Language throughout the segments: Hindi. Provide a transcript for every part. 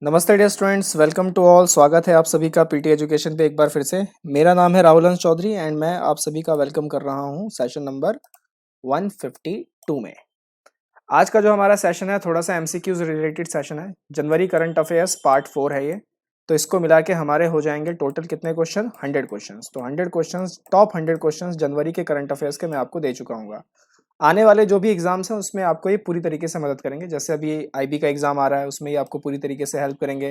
नमस्ते dear students, welcome to all. स्वागत है आप सभी का पीटी एजुकेशन पे एक बार फिर से। मेरा नाम है राहुल हंस चौधरी एंड मैं आप सभी का वेलकम कर रहा हूं सेशन नंबर 152 में। आज का जो हमारा सेशन है थोड़ा सा एमसीक्यूज रिलेटेड सेशन है। जनवरी करंट अफेयर्स पार्ट 4 है ये। तो इसको मिला के हमारे हो जाएंगे टोटल कितने क्वेश्चन, 100 क्वेश्चंस। तो 100 क्वेश्चंस, टॉप 100 क्वेश्चंस जनवरी के करंट अफेयर्स के मैं आपको दे चुका हूँ। आने वाले जो भी एग्जाम्स हैं उसमें आपको ये पूरी तरीके से मदद करेंगे। जैसे अभी आईबी का एग्जाम आ रहा है, उसमें ये आपको पूरी तरीके से हेल्प करेंगे।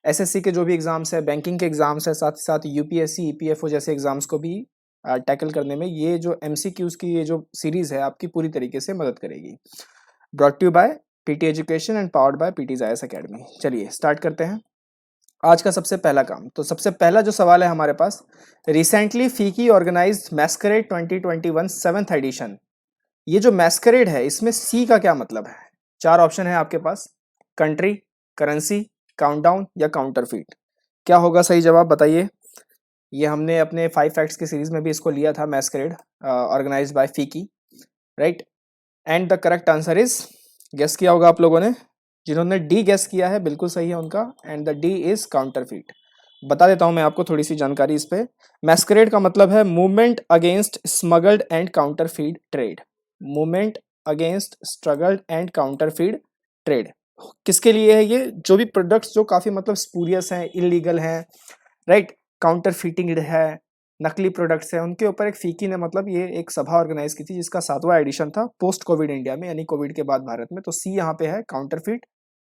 एसएससी के जो भी एग्जाम्स है, बैंकिंग के एग्जाम्स है, साथ ही साथ यूपीएससी ईपीएफओ जैसे एग्जाम्स को भी टैकल करने में ये जो एमसीक्यूज की ये जो सीरीज है आपकी पूरी तरीके से मदद करेगी। Brought to by PT education and powered by PT जायस एकेडमी। चलिए स्टार्ट करते हैं आज का सबसे पहला काम। तो सबसे पहला जो सवाल है हमारे पास, रिसेंटली फीकी ऑर्गेनाइज्ड मैस्करेड 2021 सेवेंथ एडिशन। ये जो मैस्करेड है इसमें सी का क्या मतलब है? चार ऑप्शन है आपके पास, कंट्री, करेंसी, काउंटडाउन या काउंटरफीट। क्या होगा सही जवाब बताइए। ये हमने अपने 5 फैक्ट्स की सीरीज में भी इसको लिया था, masquerade organized by FICCI, right. And the correct answer is, guess किया होगा आप लोगों ने, जिन्होंने डी गेस किया है बिल्कुल सही है उनका, and the D is counterfeit. बता देता हूं मैं आपको थोड़ी सी जानकारी इस पे। मैस्करेड का मतलब है movement against smuggled and counterfeit trade. Movement against struggled and counterfeit trade किसके लिए है? ये जो भी प्रोडक्ट्स जो काफी मतलब स्पूरियस हैं, इलीगल हैं, राइट, काउंटरफीटिंग है, नकली प्रोडक्ट्स हैं, उनके ऊपर एक फीकी ने मतलब ये एक सभा ऑर्गेनाइज की थी जिसका 7वां एडिशन था पोस्ट कोविड इंडिया में, यानी कोविड के बाद भारत में। तो सी यहाँ पे है counterfeit,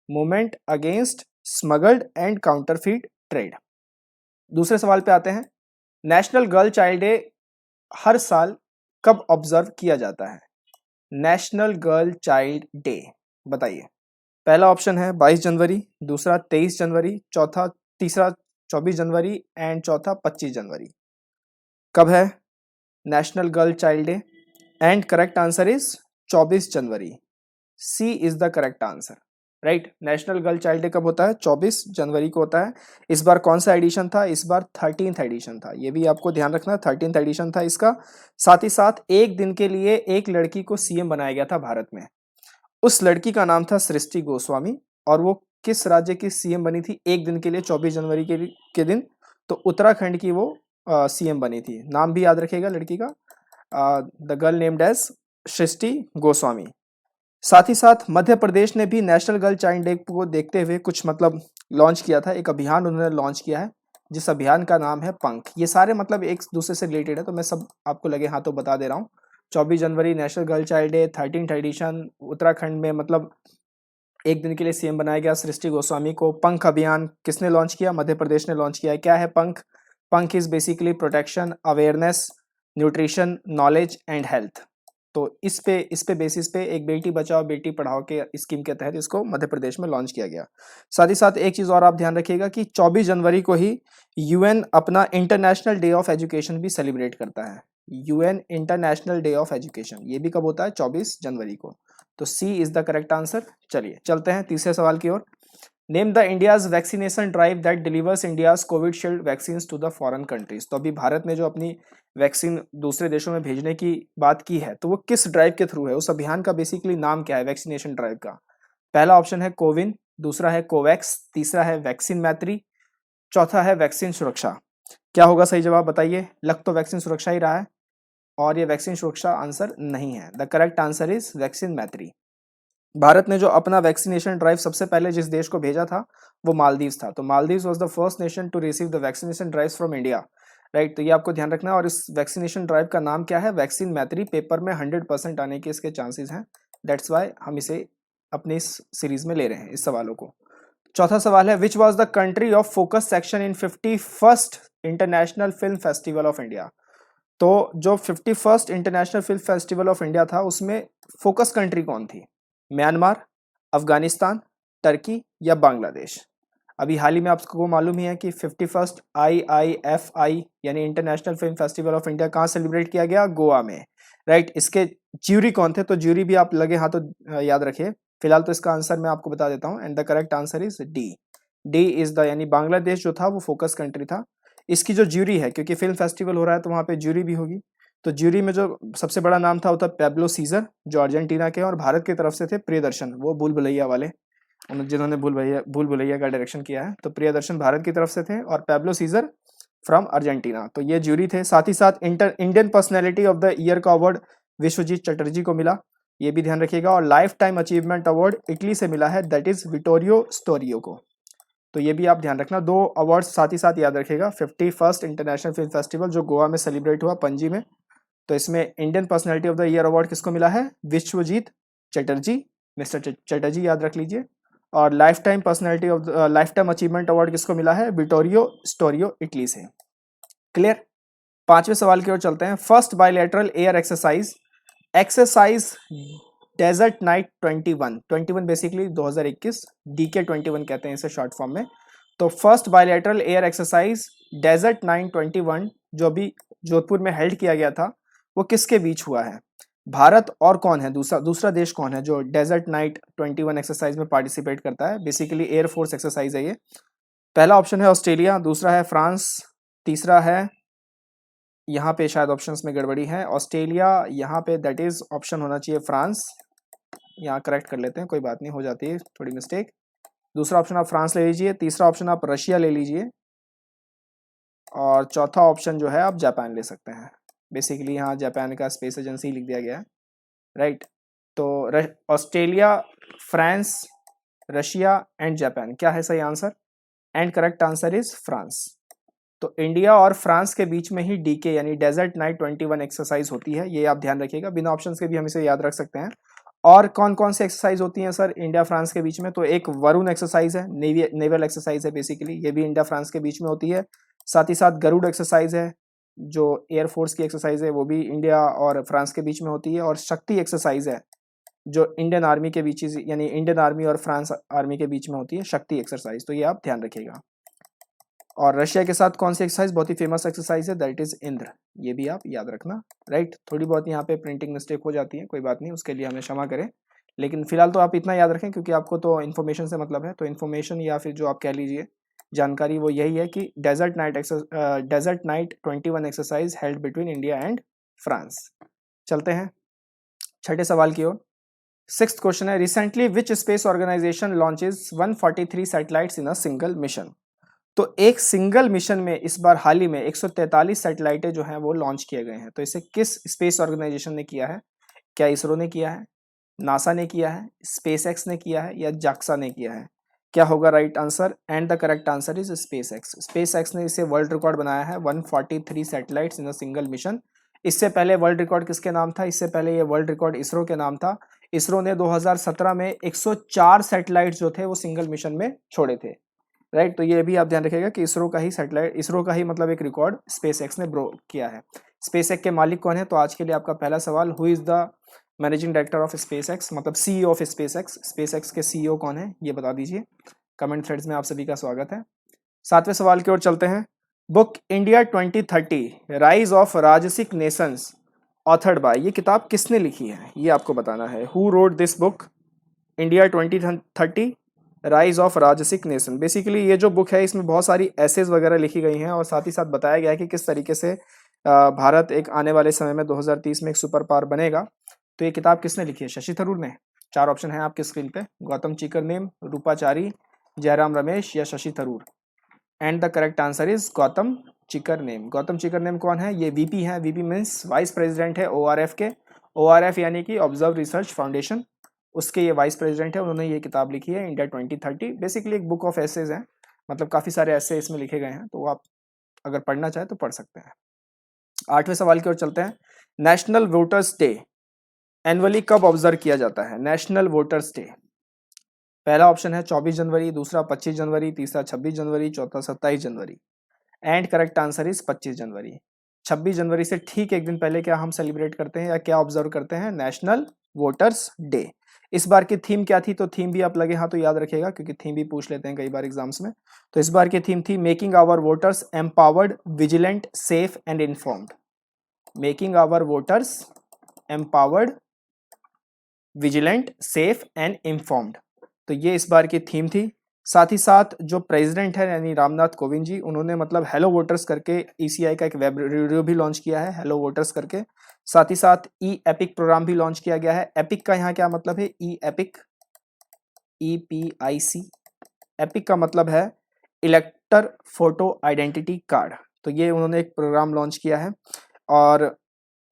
movement against smuggled and counterfeit trade. दूसरे सवाल पे आते हैं। नेशनल गर्ल चाइल्ड डे हर साल कब ऑब्जर्व किया जाता है? नेशनल गर्ल चाइल्ड डे बताइए। पहला ऑप्शन है 22 जनवरी, दूसरा 23 जनवरी, तीसरा 24 जनवरी एंड चौथा 25 जनवरी। कब है national girl child day? And correct answer is 24 January. C is the correct answer, right. National girl child day कब होता है? 24 जनवरी को होता है। इस बार कौन सा एडिशन था? इस बार 13th एडिशन था, ये भी आपको ध्यान रखना, 13th एडिशन था इसका। साथ ही साथ एक दिन के लिए एक लड़की को सीएम बनाया गया था भारत में। उस लड़की का नाम था सृष्टि गोस्वामी, और वो किस राज्य की सीएम बनी थी एक दिन के लिए 24 जनवरी के दिन? तो उत्तराखंड की वो सीएम बनी थी। नाम भी याद रखिएगा लड़की का, द गर्ल नेम्ड एज सृष्टि गोस्वामी। साथ ही साथ मध्य प्रदेश ने भी नेशनल गर्ल चाइल्ड डे को देखते हुए कुछ मतलब लॉन्च किया था, एक अभियान उन्होंने लॉन्च किया है जिस अभियान का नाम है पंख। ये सारे मतलब एक दूसरे से रिलेटेड है, तो मैं सब आपको लगे हाथों बता दे रहा हूँ। 24 जनवरी national girl child day, 13th edition, Uttarakhand में मतलब एक दिन के लिए सीएम बनाया गया सृष्टि गोस्वामी को। पंख अभियान किसने लॉन्च किया? मध्य प्रदेश ने लॉन्च किया है। क्या है पंख? पंख is basically protection, awareness, nutrition, knowledge and health. तो इस पे बेसिस पे एक बेटी बचाओ बेटी पढ़ाओ के स्कीम के तहत इसको मध्य प्रदेश में लॉन्च किया गया। साथ ही साथ एक चीज और आप ध्यान रखिएगा कि 24 जनवरी को ही यूएन अपना इंटरनेशनल डे ऑफ एजुकेशन भी सेलिब्रेट करता है। UN international day of education, ये भी कब होता है? 24 जनवरी को। तो C is the correct answer. चलिए चलते हैं तीसरे सवाल की ओर। Name the India's vaccination drive that delivers India's Covishield vaccine to the foreign countries. तो अभी भारत ने जो अपनी वैक्सीन दूसरे देशों में भेजने की बात की है, तो वो किस ड्राइव के थ्रू है? उस अभियान का बेसिकली नाम क्या है वैक्सीनेशन ड्राइव का? पहला ऑप्शन है कोविन, दूसरा है कोवैक्स, तीसरा है वैक्सीन मैत्री, चौथा है वैक्सीन सुरक्षा। क्या होगा सही जवाब बताइए। लग तो वैक्सीन सुरक्षा ही रहा है, और ये वैक्सीन सुरक्षा आंसर नहीं है। The correct answer is vaccine मैत्री। भारत ने जो अपना वैक्सीनेशन ड्राइव सबसे पहले जिस देश को भेजा था वो मालदीव्स था। तो Maldives was the first nation to receive the vaccination drive from India, right. तो ये आपको ध्यान रखना है। और इस वैक्सीनेशन ड्राइव का नाम क्या है? वैक्सीन मैत्री। पेपर में 100% आने के इसके चांसेस हैं, दैट्स वाई हम इसे अपनी इस सीरीज में ले रहे हैं इस सवालों को। चौथा सवाल है, which was the country of focus section in 51st international film festival of India. तो जो 51st international film festival of India था उसमें फोकस कंट्री कौन थी? म्यांमार, अफगानिस्तान, टर्की या बांग्लादेश। अभी हाल ही में आपको मालूम ही है कि 51st IIFI यानी international film festival of India कहाँ सेलिब्रेट किया गया? गोवा में, राइट। इसके ज्यूरी कौन थे? तो ज्यूरी भी आप लगे हाथों याद रखिए। फिलहाल तो इसका आंसर मैं आपको बता देता हूँ, and the correct answer is D. D is the, यानी बांग्लादेश जो था वो फोकस कंट्री था। इसकी जो ज्यूरी है, क्योंकि फिल्म फेस्टिवल हो रहा है तो वहाँ पे ज्यूरी भी होगी, तो ज्यूरी में जो सबसे बड़ा नाम था वो था पैब्लो सीजर जो अर्जेंटीना के, और भारत की तरफ से थे प्रियदर्शन, वो भूल भुलैया वाले। जिन्होंने भूल भुलैया का डायरेक्शन किया है। तो प्रियदर्शन भारत की तरफ से थे और पैब्लो सीजर फ्रॉम अर्जेंटीना। तो ये ज्यूरी थे। साथ ही साथ Indian personality of the year का अवार्ड विश्वजीत चटर्जी को मिला, ये भी ध्यान रखिएगा। और lifetime achievement award Italy से मिला है, दैट इज विटोरियो स्टोरियो को। तो ये भी आप ध्यान रखना। 2 अवार्ड्स साथ ही साथ याद रखिएगा। 51st इंटरनेशनल फिल्म फेस्टिवल जो गोवा में सेलिब्रेट हुआ, पणजी में, तो इसमें Indian personality of the year award किसको मिला है? विश्वजीत चटर्जी, मिस्टर चटर्जी याद रख लीजिए। और lifetime personality of lifetime achievement award किसको मिला है? विटोरियो स्टोरियो, इटली से। क्लियर? 5वें सवाल की ओर चलते हैं। First bilateral air exercise desert knight 21 basically 2021, DK 21 कहते हैं इसे शॉर्ट फॉर्म में। तो first bilateral air exercise desert 921 जो अभी जोधपुर में हेल्ड किया गया था, वो किसके बीच हुआ है? भारत और कौन है? दूसरा देश कौन है जो डेजर्ट नाइट 21 एक्सरसाइज में पार्टिसिपेट करता है? बेसिकली एयरफोर्स एक्सरसाइज है ये। पहला ऑप्शन है ऑस्ट्रेलिया, दूसरा है फ्रांस, तीसरा है, यहाँ पे शायद ऑप्शंस में गड़बड़ी है, ऑस्ट्रेलिया, यहाँ पे दैट इज ऑप्शन होना चाहिए फ्रांस। यहाँ करेक्ट कर लेते हैं, कोई बात नहीं, हो जाती है थोड़ी मिस्टेक। दूसरा ऑप्शन आप फ्रांस ले लीजिए, तीसरा ऑप्शन आप रशिया ले लीजिए, और चौथा ऑप्शन जो है आप जापान ले सकते हैं। बेसिकली यहाँ जापान का स्पेस एजेंसी लिख दिया गया है, राइट। तो Australia, France, Russia and Japan, क्या है सही answer? And correct answer is France. तो इंडिया और फ्रांस के बीच में ही DK यानी डेजर्ट नाइट 21 एक्सरसाइज होती है, ये आप ध्यान रखिएगा। बिना ऑप्शंस के भी हम इसे याद रख सकते हैं। और कौन कौन से एक्सरसाइज होती हैं सर इंडिया फ्रांस के बीच में? तो एक वरुण एक्सरसाइज है, नेवल एक्सरसाइज है बेसिकली, ये भी इंडिया फ्रांस के बीच में होती है। साथ ही साथ गरुड़ एक्सरसाइज है जो एयरफोर्स की एक्सरसाइज है, वो भी इंडिया और फ्रांस के बीच में होती है। और शक्ति एक्सरसाइज है जो इंडियन आर्मी के बीच, यानी इंडियन आर्मी और फ्रांस आर्मी के बीच में होती है, शक्ति एक्सरसाइज। तो ये आप ध्यान रखिएगा। और रशिया के साथ कौन सी एक्सरसाइज बहुत ही फेमस एक्सरसाइज है? दैट इज इंद्र, ये भी आप याद रखना, राइट। थोड़ी बहुत यहाँ पे प्रिंटिंग मिस्टेक हो जाती है, कोई बात नहीं, उसके लिए हमें क्षमा करें। लेकिन फिलहाल तो आप इतना याद रखें क्योंकि आपको तो इन्फॉर्मेशन से मतलब है। तो इन्फॉर्मेशन या फिर जो आप कह लीजिए जानकारी, वो यही है कि desert knight 21 exercise held between India and France. चलते हैं 6ठे सवाल की ओर। 6th क्वेश्चन है, recently which space organization launches 143 satellites in a single mission? तो एक सिंगल मिशन में इस बार हाल ही में 143 सैटेलाइटें जो हैं वो लॉन्च किए गए हैं। तो इसे किस स्पेस ऑर्गेनाइजेशन ने किया है? क्या इसरो ने किया है, नासा ने किया है, स्पेसएक्स ने किया है, या जाक्सा ने किया है? क्या होगा right answer? And the correct answer is SpaceX. SpaceX ने इसे वर्ल्ड रिकॉर्ड बनाया है, 143 satellites in a single mission. इससे पहले वर्ल्ड रिकॉर्ड किसके नाम था? इससे पहले ये वर्ल्ड रिकॉर्ड इसरो के नाम था। इसरो ने 2017 में 104 सैटेलाइट्स जो थे वो सिंगल मिशन में छोड़े थे, राइट। तो ये भी आप ध्यान रखिएगा कि इसरो का ही मतलब एक रिकॉर्ड स्पेसएक्स ने ब्रो किया है। स्पेसएक्स के मालिक कौन है? तो आज के लिए आपका पहला सवाल, who is the managing director of SpaceX, मतलब CEO ऑफ स्पेसएक्स? स्पेसएक्स के CEO कौन है ये बता दीजिए। कमेंट थ्रेड्स में आप सभी का स्वागत है। 7वें सवाल की ओर चलते हैं। बुक इंडिया 2030 राइज ऑफ राजसिक नेशंस ऑथर्ड बाय, ये किताब किसने लिखी है ये आपको बताना है। Who wrote this book India 2030 rise of राजसिक नेशन? बेसिकली ये जो बुक है इसमें बहुत सारी एसेज वगैरह लिखी गई हैं और साथ ही साथ बताया गया है कि किस तरीके से भारत एक आने वाले समय में 2030 में एक सुपर पावर बनेगा। तो ये किताब किसने लिखी है? शशि थरूर ने। 4 ऑप्शन है आपके स्क्रीन पे, गौतम चिकरनेम, रूपाचारी, जयराम रमेश या Shashi Tharoor. And the correct answer is Gautam Chikermane. Gautam Chikermane कौन है? ये VP है, VP मीन्स वाइस प्रेसिडेंट है ORF के। ORF यानी कि ऑब्जर्व रिसर्च फाउंडेशन, उसके ये वाइस प्रेसिडेंट है। उन्होंने ये किताब लिखी है इंडिया 2030। बेसिकली एक बुक ऑफ एसेज है, मतलब काफ़ी सारे ऐसे इसमें लिखे गए हैं, तो आप अगर पढ़ना चाहें तो पढ़ सकते हैं। 8वें सवाल की ओर चलते हैं। नेशनल वोटर्स डे एनुअली कब ऑब्जर्व किया जाता है? नेशनल वोटर्स डे, पहला ऑप्शन है 24 जनवरी, दूसरा 25 जनवरी, तीसरा 26 जनवरी, चौथा 27 जनवरी। एंड करेक्ट आंसर इज 25 जनवरी। 26 जनवरी से ठीक एक दिन पहले क्या हम सेलिब्रेट करते हैं या क्या ऑब्जर्व करते हैं? National voters day. इस बार की थीम क्या थी? तो थीम भी आप लगे हाँ तो याद रखिएगा क्योंकि थीम भी पूछ लेते हैं कई बार एग्जाम्स में। तो इस बार की थीम थी making our voters empowered, vigilant, safe and informed. Making our voters empowered, vigilant, safe and informed. तो ये इस बार की थीम थी। साथ ही साथ जो प्रेसिडेंट है यानी रामनाथ कोविंद जी, उन्होंने मतलब हेलो वोटर्स करके ECI का एक वेब रेडियो भी लॉन्च किया है, हेलो वोटर्स करके। साथ ही साथ ई एपिक प्रोग्राम भी लॉन्च किया गया है। एपिक का यहाँ क्या मतलब है? E EPIC, EPIC। एपिक का मतलब है इलेक्टर फोटो आइडेंटिटी कार्ड। तो ये उन्होंने एक प्रोग्राम लॉन्च किया है और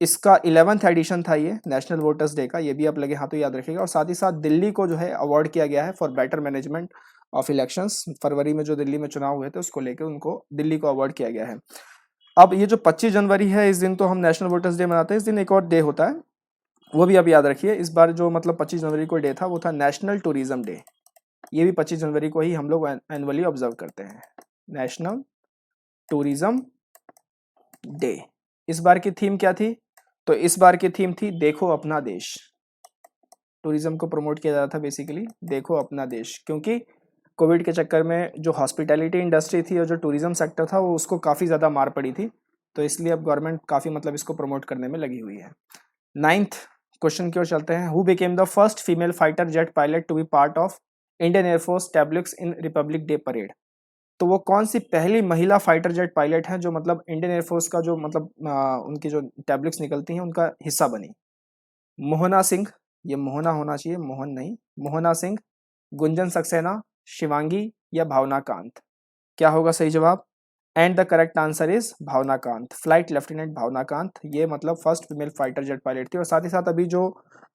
इसका 11th एडिशन था ये नेशनल वोटर्स डे का, ये भी आप लगे हाथों याद रखिएगा। और साथ ही साथ दिल्ली को जो है अवार्ड किया गया है for better management of elections. फरवरी में जो दिल्ली में चुनाव हुए थे उसको लेकर उनको दिल्ली को अवार्ड किया गया है। अब ये जो 25 जनवरी है, इस दिन तो हम नेशनल वोटर्स डे मनाते हैं। इस दिन एक और डे होता है, वो भी आप याद रखिए। इस बार जो मतलब 25 जनवरी को डे था वो था नेशनल टूरिज्म डे। ये भी 25 जनवरी को ही हम लोग एनुअली ऑब्जर्व करते हैं, नेशनल टूरिज्म डे। इस बार की थीम क्या थी? तो इस बार की थीम थी देखो अपना देश। टूरिज्म को प्रमोट किया जा रहा था बेसिकली, देखो अपना देश, क्योंकि कोविड के चक्कर में जो हॉस्पिटैलिटी इंडस्ट्री थी और जो टूरिज्म सेक्टर था वो उसको काफ़ी ज़्यादा मार पड़ी थी। तो इसलिए अब गवर्नमेंट काफ़ी मतलब इसको प्रमोट करने में लगी हुई है। 9th क्वेश्चन की ओर चलते हैं। Who became the first female fighter jet pilot to be part of Indian air force tableaux in Republic Day parade? तो वो कौन सी पहली महिला फाइटर जेट पायलट है जो मतलब इंडियन एयरफोर्स का जो मतलब उनकी जो टैब्ल्यूक्स निकलती हैं उनका हिस्सा बनी? मोहना सिंह, ये मोहना होना चाहिए, मोहन नहीं, मोहना सिंह, गुंजन सक्सेना, शिवांगी या भावना कांत? क्या होगा सही जवाब? And the correct answer is Bhawana Kanth. Flight lieutenant Bhawana Kanth, ये मतलब first female fighter jet pilot थी। और साथ ही साथ अभी जो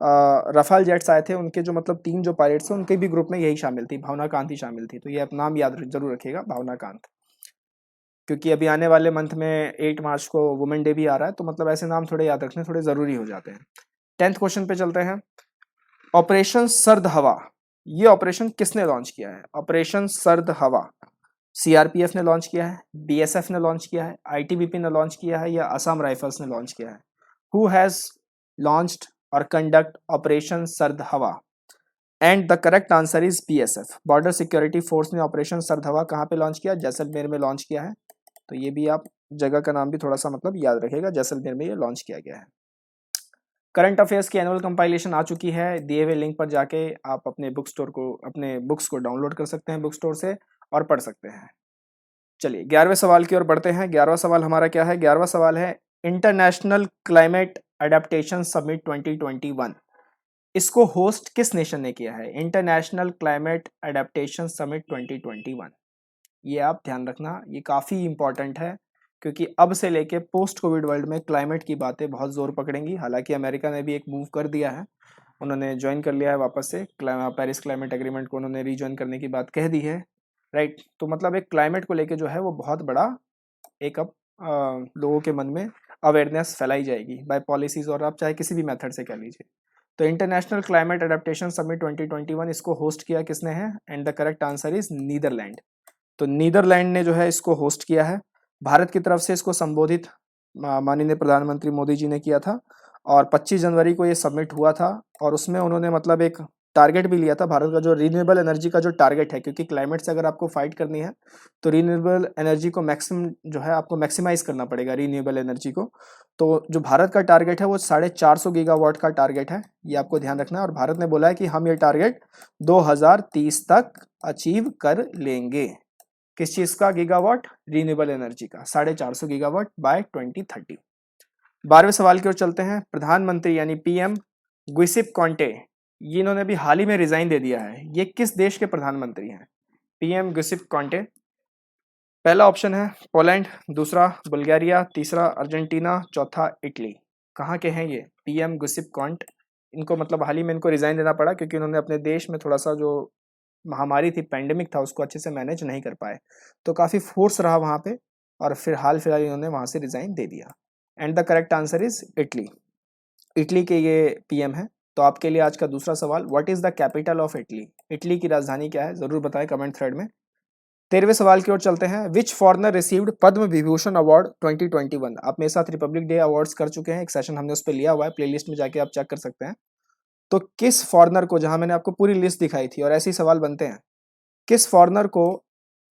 रफाल जेट्स आए थे उनके जो मतलब 3 जो पायलट्स थे उनके भी ग्रुप में यही शामिल थी, भावना कांत ही शामिल थी। तो ये आप नाम याद जरूर रखिएगा, भावना कांत, क्योंकि अभी आने वाले मंथ में 8 मार्च को वुमेन डे भी आ रहा है, तो मतलब ऐसे नाम थोड़े याद रखने थोड़े जरूरी हो जाते हैं। 10th क्वेश्चन पे चलते हैं। ऑपरेशन सर्द हवा, ये ऑपरेशन किसने लॉन्च किया है? ऑपरेशन सर्द हवा सीआरपीएफ ने लॉन्च किया है, बीएसएफ ने लॉन्च किया है, आईटीबीपी ने लॉन्च किया है या असम राइफल्स ने लॉन्च किया है? हु हैज लॉन्च्ड और कंडक्ट ऑपरेशन सर्द हवा? And the correct answer is BSF. Border security force ने ऑपरेशन सर्द हवा कहाँ पे लॉन्च किया? जैसलमेर में लॉन्च किया है। तो ये भी आप जगह का नाम भी थोड़ा सा मतलब याद रखिएगा, जैसलमेर में ये लॉन्च किया गया है। करंट अफेयर्स की एनुअल कंपाइलेशन आ चुकी है, दिए हुए लिंक पर जाके आप अपने बुक्स को डाउनलोड कर सकते हैं बुक स्टोर से और पढ़ सकते हैं। चलिए 11वें सवाल की ओर बढ़ते हैं। 11वां सवाल हमारा क्या है? 11वां सवाल है इंटरनेशनल क्लाइमेट अडेप्टेशन समिट 2021, इसको होस्ट किस नेशन ने किया है? इंटरनेशनल क्लाइमेट अडेप्टेशन समिट 2021, ये आप ध्यान रखना, ये काफ़ी इंपॉर्टेंट है क्योंकि अब से लेके पोस्ट कोविड वर्ल्ड में क्लाइमेट की बातें बहुत जोर पकड़ेंगी। हालांकि अमेरिका ने भी एक मूव कर दिया है, उन्होंने ज्वाइन कर लिया है वापस से पेरिस क्लाइमेट एग्रीमेंट को, उन्होंने रीज्वाइन करने की बात कह दी है, राइट। तो मतलब एक क्लाइमेट को लेके जो है वो बहुत बड़ा एक अब लोगों के मन में अवेयरनेस फैलाई जाएगी बाय पॉलिसीज और आप चाहे किसी भी मेथड से कह लीजिए। तो इंटरनेशनल क्लाइमेट अडेप्टेशन समिट 2021 इसको होस्ट किया किसने है? And the correct answer is Netherland. तो नीदरलैंड ने जो है इसको होस्ट किया है। भारत की तरफ से इसको संबोधित माननीय प्रधानमंत्री मोदी जी ने किया था और 25 जनवरी को ये सबमिट हुआ था और उसमें उन्होंने मतलब एक टारगेट भी लिया था भारत का, जो रीन्यूएबल एनर्जी का जो टारगेट है, क्योंकि क्लाइमेट से अगर आपको फाइट करनी है तो रीन्यूएबल एनर्जी को मैक्सिमम जो है आपको मैक्सिमाइज करना पड़ेगा रीन्यूएबल एनर्जी को। तो जो भारत का टारगेट है वो 450 गीगावाट का टारगेट है, ये आपको ध्यान रखना है। और भारत ने बोला है कि हम ये टारगेट 2030 तक अचीव कर लेंगे। किस चीज का गीगावाट? रीन्यूएबल एनर्जी का 450 गीगावाट बाय 2030। 12वें सवाल की ओर चलते हैं। प्रधानमंत्री यानी पीएम गुइसिप कॉन्टे, ये इन्होंने भी हाल ही में रिजाइन दे दिया है, ये किस देश के प्रधानमंत्री हैं? पीएम गुइसिप कॉन्टे, पहला ऑप्शन है पोलैंड, दूसरा बुल्गारिया, तीसरा अर्जेंटीना, चौथा इटली। कहाँ के हैं ये? पीएम गुइसिप कॉन्ट, इनको मतलब हाल ही में इनको रिजाइन देना पड़ा क्योंकि उन्होंने अपने देश में थोड़ा सा जो महामारी थी, पैंडेमिक था, उसको अच्छे से मैनेज नहीं कर पाए, तो काफ़ी फोर्स रहा वहाँ पे और फिर हाल फिलहाल इन्होंने वहाँ से रिजाइन दे दिया। And the correct answer is Italy. Italy के ये पीएम है। तो आपके लिए आज का दूसरा सवाल, what is the capital of Italy? Italy की राजधानी क्या है? जरूर बताएं कमेंट थ्रेड में। 13वें सवाल की ओर चलते हैं। विच फॉरनर रिसीव्ड पद्म विभूषण अवार्ड 2021? आप मेरे साथ रिपब्लिक डे अवार्ड्स कर चुके हैं, एक सेशन हमने उस पर लिया हुआ है, प्लेलिस्ट में जाके आप चेक कर सकते हैं। तो किस फॉरनर को, जहां मैंने आपको पूरी लिस्ट दिखाई थी और ऐसे ही सवाल बनते हैं, किस फॉरनर को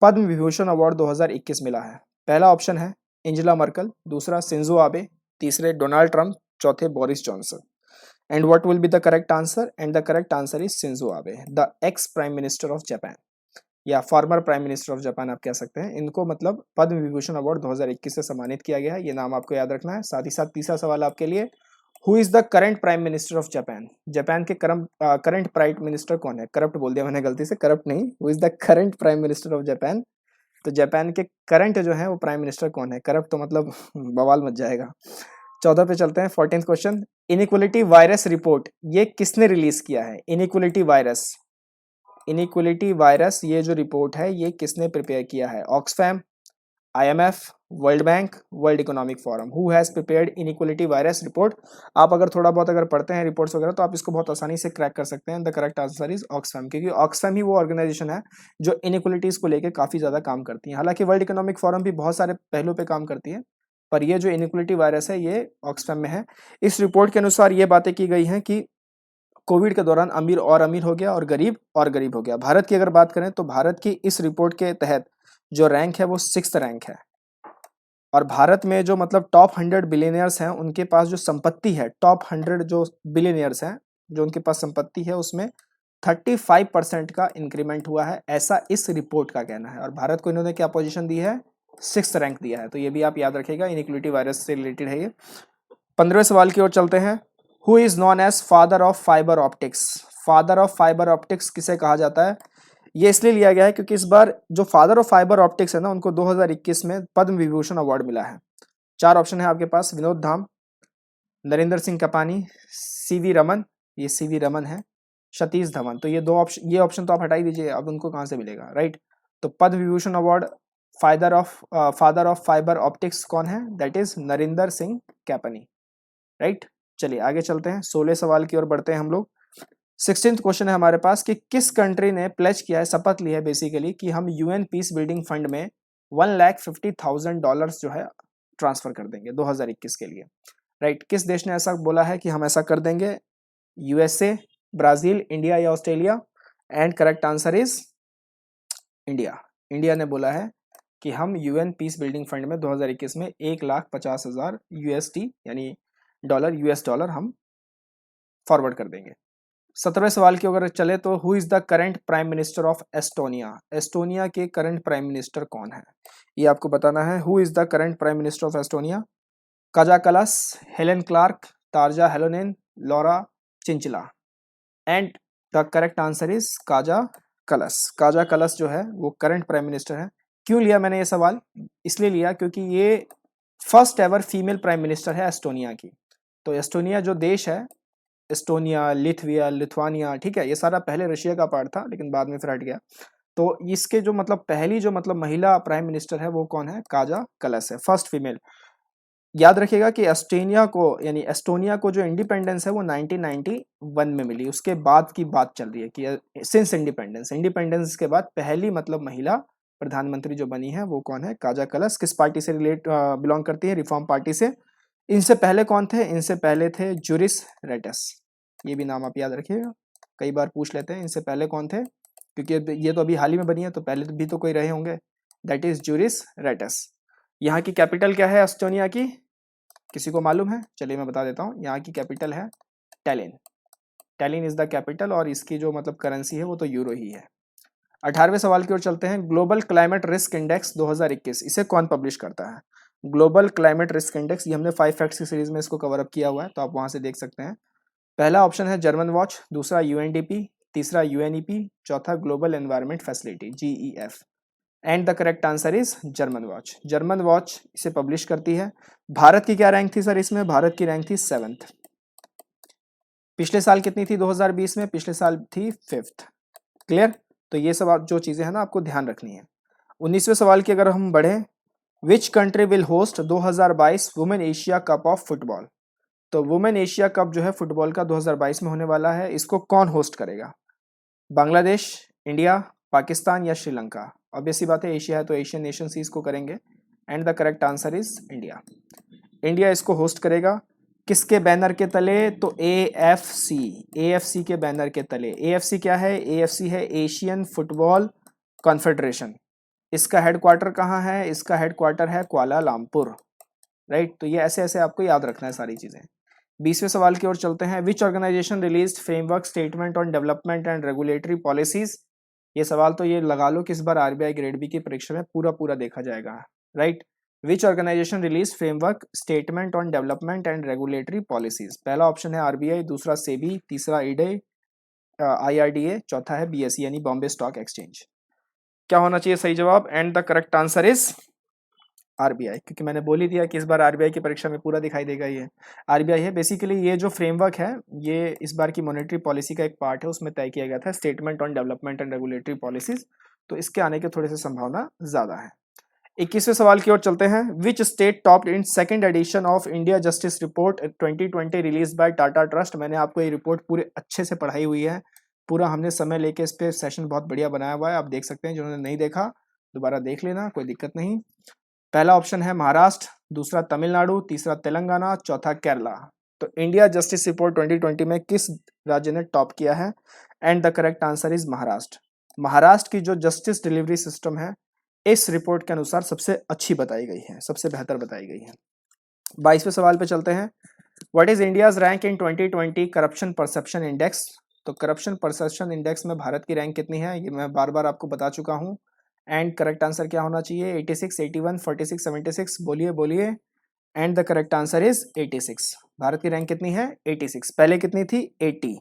पद्म विभूषण अवार्ड 2021 मिला है? पहला ऑप्शन है एंजेला मर्कल, दूसरा शिंजो आबे, तीसरे डोनाल्ड ट्रंप, चौथे Boris Johnson. And what will be the correct answer? And the correct answer is Shinzo Abe, the ex prime minister of Japan या former prime minister of Japan आप कह सकते हैं। इनको मतलब पद्म विभूषण अवार्ड 2021 से सम्मानित किया गया है, ये नाम आपको याद रखना है। साथ ही साथ तीसरा सवाल आपके लिए, who is the current prime minister of Japan? Japan के करंट प्राइम मिनिस्टर कौन है? करप्ट बोल दिया मैंने गलती से, करप्ट नहीं, who is the current prime minister of Japan? तो जापान के करंट जो है वो प्राइम मिनिस्टर कौन है? करप्ट तो मतलब बवाल मच जाएगा। 14 पे चलते हैं, 14th question. Inequality virus report ये किसने रिलीज किया है? इनइक्वलिटी वायरस, इनइक्वलिटी वायरस ये जो रिपोर्ट है ये किसने प्रिपेयर किया है? Oxfam, IMF, world bank, world economic forum. Who has prepared inequality virus report? आप अगर थोड़ा बहुत अगर पढ़ते हैं रिपोर्ट्स वगैरह तो आप इसको बहुत आसानी से क्रैक कर सकते हैं। The correct answer is Oxfam, क्योंकि ऑक्सफैम ही वो ऑर्गेनाइजेशन है जो इनइक्वलिटीज को लेकर काफी ज्यादा काम करती है। हालांकि वर्ल्ड इकोनॉमिक फोरम भी बहुत सारे पहलुओं पे काम करती है, पर ये जो इनइक्वलिटी वायरस है ये ऑक्सफैम में है। इस रिपोर्ट के अनुसार ये बातें की गई हैं कि कोविड के दौरान अमीर और अमीर हो गया और गरीब हो गया। भारत की अगर बात करें तो भारत की इस रिपोर्ट के तहत जो रैंक है वो 6th रैंक है। और भारत में जो मतलब टॉप 100 बिलियनियर्स हैं उनके पास जो संपत्ति है, टॉप 100 जो बिलियनियर्स हैं जो उनके पास संपत्ति है उसमें 35% का इंक्रीमेंट हुआ है, ऐसा इस रिपोर्ट का कहना है। और भारत को इन्होंने क्या पोजीशन दी है? 6th रैंक दिया है। तो ये भी आप याद रखिएगा, इनइक्वलिटी वायरस से रिलेटेड है ये। 15वें सवाल की ओर चलते हैं। Who is known as father of fibre optics? Father of fibre optics किसे कहा जाता है? ये इसलिए लिया गया है क्योंकि इस बार जो फादर ऑफ फाइबर ऑप्टिक्स है ना उनको 2021 में पद्म विभूषण अवार्ड मिला है। 4 ऑप्शन है आपके पास, विनोद धाम, नरेंद्र सिंह कपानी, सीवी रमन, ये सीवी रमन है, सतीश धवन। तो ये 2 ऑप्शन, ये ऑप्शन तो आप हटा ही दीजिए, अब उनको कहाँ से मिलेगा, राइट? तो Padma Vibhushan award father of fibre optics कौन है? That is Narendra Singh Kapany, right? चलिए आगे चलते हैं, 16 सवाल की ओर बढ़ते हैं हम लोग। 16th क्वेश्चन है हमारे पास कि किस कंट्री ने प्लेज किया है, शपथ ली है बेसिकली कि हम यूएन पीस बिल्डिंग फंड में $1,50,000 जो है ट्रांसफर कर देंगे 2021 के लिए, राइट? किस देश ने ऐसा बोला है कि हम ऐसा कर देंगे? यूएसए, ब्राजील, इंडिया या Australia? And correct answer is India. India ने बोला है कि हम यूएन पीस बिल्डिंग फंड में 2021 में 1,50,000 USD यानी US डॉलर हम फॉरवर्ड कर देंगे। 17वें सवाल की अगर चले तो who is the current prime minister of Estonia? Estonia के करंट प्राइम मिनिस्टर कौन है? ये आपको बताना है। Who is the current prime minister of Estonia? Kaja Kallas, Helen Clark, Tarja Halonen, Laura Chinchilla. And the correct answer is Kaja Kallas. Kaja कलस जो है वो करंट प्राइम मिनिस्टर है। क्यों लिया मैंने ये सवाल? इसलिए लिया क्योंकि ये first ever female prime minister है एस्टोनिया की। तो एस्टोनिया जो देश है, एस्टोनिया, लिथुविया, लिथुआनिया, ठीक है, ये सारा पहले रशिया का पार्ट था लेकिन बाद में फिर हट गया। तो इसके जो मतलब पहली जो मतलब महिला प्राइम मिनिस्टर है वो कौन है? काजा कलस है, फर्स्ट फीमेल। याद रखिएगा कि एस्टोनिया को यानी एस्टोनिया को जो इंडिपेंडेंस है वो 1991 में मिली, उसके बाद की बात चल रही है कि सिंस इंडिपेंडेंस के बाद पहली मतलब महिला प्रधानमंत्री जो बनी है वो कौन है? काजा कलस। किस पार्टी से बिलोंग करती है? रिफॉर्म पार्टी से। इनसे पहले कौन थे? इनसे पहले थे जूरिस रेटस। ये भी नाम आप याद रखिएगा, कई बार पूछ लेते हैं इनसे पहले कौन थे, क्योंकि ये तो अभी हाल ही में बनी है तो पहले भी तो कोई रहे होंगे। दैट इज जूरिस रेटस। यहाँ की कैपिटल क्या है एस्टोनिया की? किसी को मालूम है? चलिए मैं बता देता हूँ, यहाँ की कैपिटल है Tallinn. Tallinn is the capital और इसकी जो मतलब करेंसी है वो तो यूरो ही है। 18वें सवाल की ओर चलते हैं। ग्लोबल क्लाइमेट रिस्क इंडेक्स 2021 इसे कौन पब्लिश करता है? ग्लोबल क्लाइमेट रिस्क इंडेक्स, ये हमने 5 फैक्ट्स की सीरीज में इसको कवर अप किया हुआ है तो आप वहां से देख सकते हैं। पहला ऑप्शन है जर्मन वॉच, दूसरा UNDP, तीसरा UNEP, चौथा global environment facility GEF। And the correct answer is German watch. German watch इसे पब्लिश करती है। भारत की क्या रैंक थी सर इसमें? भारत की रैंक थी 7th। पिछले साल कितनी थी 2020 में? पिछले साल थी 5th। क्लियर? तो ये सब जो चीजें हैं ना आपको ध्यान रखनी है। 19वें सवाल की अगर हम बढ़े, which country will host 2022 women Asia cup of football? तो वुमेन एशिया कप जो है फुटबॉल का 2022 में होने वाला है, इसको कौन होस्ट करेगा? बांग्लादेश, इंडिया, पाकिस्तान या श्रीलंका? ऑब्वियस सी बात है, एशिया है तो एशियन नेशंस ही इसको करेंगे। And the correct answer is India. India इसको होस्ट करेगा। किसके बैनर के तले? तो AFC के बैनर के तले। AFC क्या है? AFC है एशियन फुटबॉल कॉन्फेडरेशन। इसका हेडक्वार्टर कहाँ है? इसका हेडक्वार्टर है कुआलालंपुर, राइट? तो ये ऐसे ऐसे आपको याद रखना है सारी चीजें। 20वें सवाल की ओर चलते हैं। Which organisation released framework statement on development and regulatory policies? ये सवाल तो ये लगा लो कि इस बार RBI ग्रेड बी की परीक्षा में पूरा पूरा देखा जाएगा, right? Which organization release framework statement on development and regulatory policies? पहला ऑप्शन है आरबीआई, दूसरा सेबी, तीसरा ईडे, आईआरडीए, चौथा है बीएसई यानी बॉम्बे स्टॉक एक्सचेंज। क्या होना चाहिए सही जवाब? And the correct answer is RBI, क्योंकि मैंने बोल ही दिया कि इस बार आरबीआई की परीक्षा में पूरा दिखाई देगा। ये आरबीआई है बेसिकली। ये जो फ्रेमवर्क है ये इस बार की मॉनेटरी पॉलिसी का एक पार्ट है, उसमें तय किया गया था statement on development and regulatory policies, तो इसके आने के थोड़ी सी संभावना ज्यादा है। 21वें सवाल की ओर चलते हैं। Which state top in second edition of India justice report 2020 release by Tata trust? मैंने आपको ये रिपोर्ट पूरे अच्छे से पढ़ाई हुई है, पूरा हमने समय लेके इस पे सेशन बहुत बढ़िया बनाया हुआ है, आप देख सकते हैं। जिन्होंने नहीं देखा दोबारा देख लेना, कोई दिक्कत नहीं। पहला ऑप्शन है महाराष्ट्र, दूसरा तमिलनाडु, तीसरा तेलंगाना, चौथा केरला। तो इंडिया जस्टिस रिपोर्ट 2020 में किस राज्य ने टॉप किया है? And the correct answer is Maharashtra. Maharashtra की जो जस्टिस डिलीवरी सिस्टम है इस रिपोर्ट के अनुसार सबसे अच्छी बताई गई है, सबसे बेहतर बताई गई है। 22वें सवाल पे चलते हैं। What is India's rank in 2020 corruption perception index? तो करप्शन परसेप्शन इंडेक्स में भारत की रैंक कितनी है ये मैं बार बार आपको बता चुका हूँ। एंड करेक्ट आंसर क्या होना चाहिए? 86, 81, 46, 76? बोलिए बोलिए। And the correct answer is 86। Bharat की रैंक कितनी है? 86। पहले कितनी थी? 80।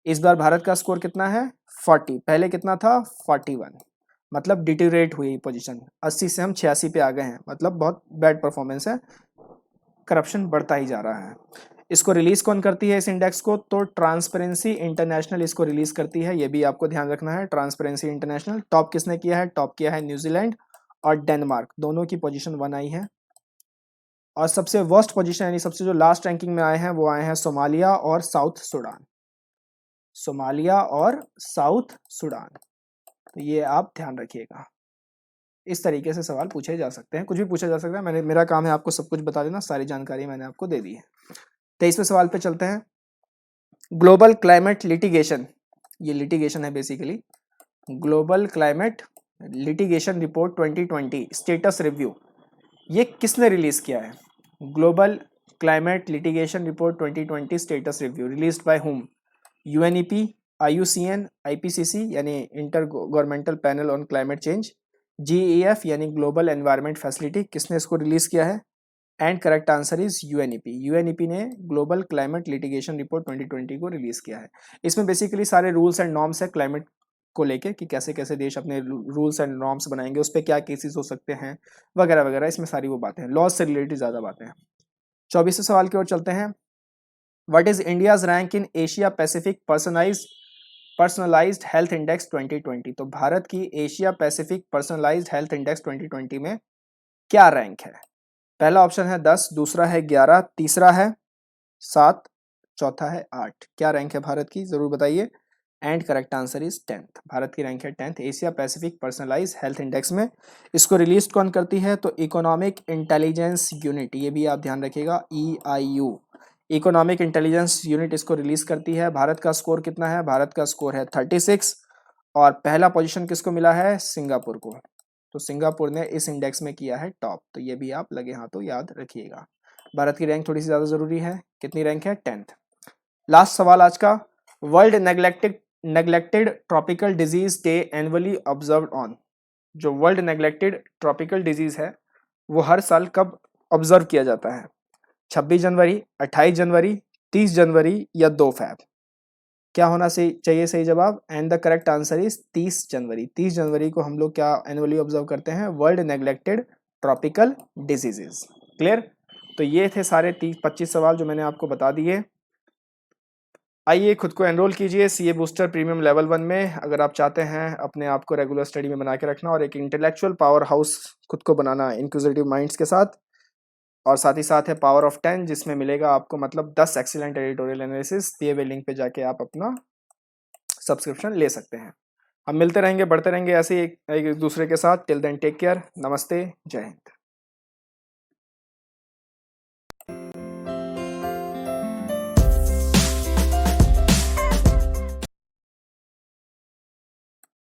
इस बार भारत का स्कोर कितना है? 40। पहले कितना था? 41। मतलब डिटेरिएट हुई पोजीशन, 80 से हम 86 पे आ गए हैं, मतलब बहुत बैड परफॉर्मेंस है, करप्शन बढ़ता ही जा रहा है। इसको रिलीज कौन करती है इस इंडेक्स को? तो ट्रांसपेरेंसी इंटरनेशनल इसको रिलीज करती है, ये भी आपको ध्यान रखना है। Transparency international. टॉप किसने किया है? टॉप किया है न्यूजीलैंड और डेनमार्क, दोनों की पोजीशन 1 आई है। और सबसे वर्स्ट पोजीशन यानी सबसे जो लास्ट रैंकिंग में आए हैं वो आए हैं सोमालिया और साउथ सुडान। सोमालिया और साउथ सुडान, तो ये आप ध्यान रखिएगा। इस तरीके से सवाल पूछे जा सकते हैं, कुछ भी पूछा जा सकता है। मेरा काम है आपको सब कुछ बता देना, सारी जानकारी मैंने आपको दे दी है। 23वें सवाल पे चलते हैं। ग्लोबल क्लाइमेट लिटिगेशन, ये लिटिगेशन है basically. Global climate litigation report 2020 status review, ये किसने रिलीज किया है? Global climate litigation report 2020 status review released by whom? UNEP, IUCN, IPCC यानी intergovernmental panel on climate change, GEF यानी ग्लोबल एनवायरनमेंट फैसिलिटी, किसने इसको रिलीज किया है? And correct answer is UNEP. UNEP ने ग्लोबल क्लाइमेट लिटिगेशन रिपोर्ट 2020 को रिलीज किया है। इसमें बेसिकली सारे रूल्स एंड नॉर्म्स है क्लाइमेट को लेके, कि कैसे कैसे देश अपने रूल्स एंड नॉर्म्स बनाएंगे, उस पर क्या केसेस हो सकते हैं वगैरह वगैरह, इसमें सारी वो बातें हैं, लॉज से रिलेटेड ज्यादा बातें हैं। 24वें सवाल की ओर चलते हैं। What is India's rank in Asia Pacific personalised health index 2020? तो भारत की Asia Pacific personalised health index 2020 में क्या रैंक है? पहला ऑप्शन है 10, दूसरा है 11, तीसरा है 7, चौथा है 8। क्या रैंक है भारत की, जरूर बताइए। And correct answer is 10th। Bharat की रैंक है 10th Asia Pacific personalize health index में। इसको रिलीज कौन करती है? तो इकोनॉमिक इंटेलिजेंस यूनिट, ये भी आप ध्यान रखिएगा, EIU, इकोनॉमिक इंटेलिजेंस यूनिट इसको रिलीज करती है। भारत का स्कोर कितना है? भारत का स्कोर है 36 और पहला पोजीशन किसको मिला है? सिंगापुर को। तो सिंगापुर ने इस इंडेक्स में किया है टॉप, तो ये भी आप लगे हाथों याद रखिएगा। भारत की रैंक थोड़ी सी ज्यादा जरूरी है। कितनी रैंक है? 10th। लास्ट सवाल आज का। World neglected tropical disease day annually observed on? जो वर्ल्ड नेग्लेक्टेड ट्रॉपिकल डिजीज है वो हर साल कब ऑब्जर्व किया जाता है? 26 जनवरी, 28 जनवरी, 30 जनवरी या 2 फैब? क्या होना सही चाहिए सही जवाब? And the correct answer is 30 जनवरी। 30 जनवरी को हम लोग क्या एनुअली ऑब्जर्व करते हैं? World neglected tropical diseases. Clear? तो ये थे सारे 25 सवाल जो मैंने आपको बता दिए। आइए खुद को एनरोल कीजिए सीए बूस्टर प्रीमियम लेवल 1 में, अगर आप चाहते हैं अपने आप को रेगुलर स्टडी में बना के रखना और एक इंटेलेक्चुअल पावर हाउस खुद को बनाना इंक्विजिटिव माइंड्स के साथ। और साथ ही साथ है पावर ऑफ 10, जिसमें मिलेगा आपको मतलब 10 एक्सीलेंट एडिटोरियल एनालिसिस। दिए हुए लिंक पे जाके आप अपना सब्सक्रिप्शन ले सकते हैं। हम मिलते रहेंगे, बढ़ते रहेंगे ऐसे ही एक दूसरे के साथ। टिल देन टेक केयर, नमस्ते, जय हिंद।